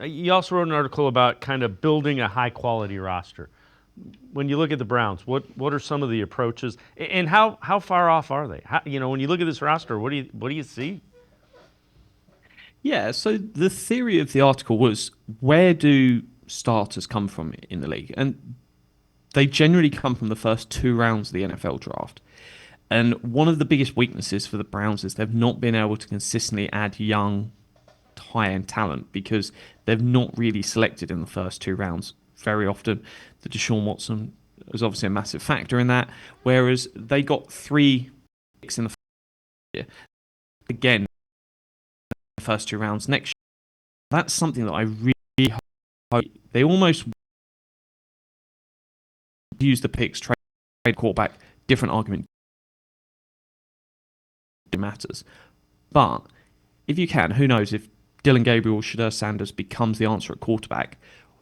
You also wrote an article about kind of building a high quality roster. When you look at the Browns, what are some of the approaches, and how far off are they? When you look at this roster, what do you see? Yeah, so the theory of the article was, where do starters come from in the league? And they generally come from the first 2 rounds of the NFL draft. And one of the biggest weaknesses for the Browns is they've not been able to consistently add young, high end talent because they've not really selected in the first 2 rounds very often. The Deshaun Watson is obviously a massive factor in that, whereas they got 3 picks in the first year. Again, the first 2 rounds next year. That's something that I really hope they almost use the picks, trade quarterback, different argument matters. But if you can, who knows if Dylan Gabriel or Shadur Sanders becomes the answer at quarterback,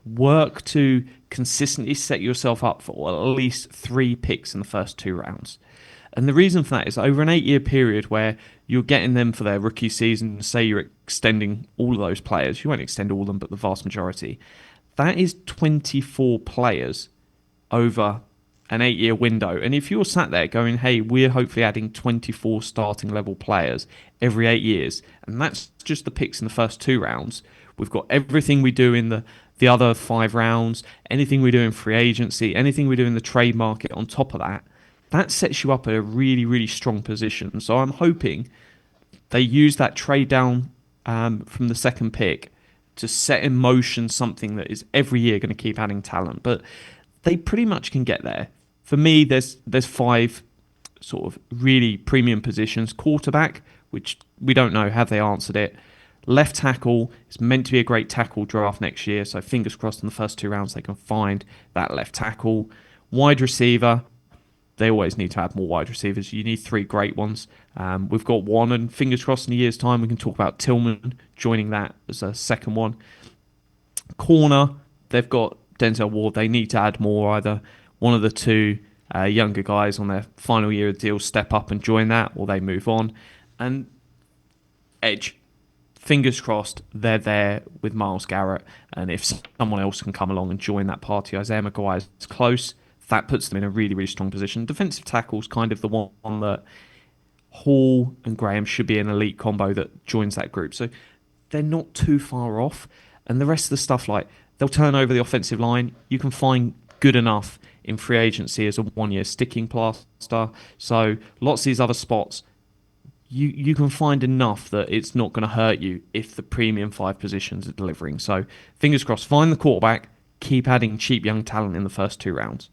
work to consistently set yourself up for at least 3 picks in the first 2 rounds. And the reason for that is over an 8 year period where you're getting them for their rookie season, say you're extending all of those players, you won't extend all of them, but the vast majority, that is 24 players over an 8 year window. And if you're sat there going, hey, we're hopefully adding 24 starting level players every 8 years, and that's just the picks in the first 2 rounds, we've got everything we do in the other 5 rounds, anything we do in free agency, anything we do in the trade market on top of that, that sets you up at a really, really strong position. So I'm hoping they use that trade down from the second pick to set in motion something that is every year going to keep adding talent. But they pretty much can get there. For me, there's 5 sort of really premium positions. Quarterback, which we don't know, have they answered it? Left tackle is meant to be a great tackle draft next year, so fingers crossed in the first 2 rounds they can find that left tackle. Wide receiver, they always need to add more wide receivers. You need 3 great ones. We've got one, and fingers crossed in a year's time we can talk about Tillman joining that as a second one. Corner, they've got Denzel Ward. They need to add more. Either one of the two younger guys on their final year of deal step up and join that, or they move on. And edge, fingers crossed they're there with Miles Garrett. And if someone else can come along and join that party, Isaiah McGuire is close. That puts them in a really, really strong position. Defensive tackle's kind of the one that Hall and Graham should be an elite combo that joins that group. So they're not too far off. And the rest of the stuff, like they'll turn over the offensive line. You can find good enough in free agency as a 1 year sticking plaster. So lots of these other spots, you can find enough that it's not going to hurt you if the premium 5 positions are delivering. So fingers crossed, find the quarterback, keep adding cheap young talent in the first 2 rounds.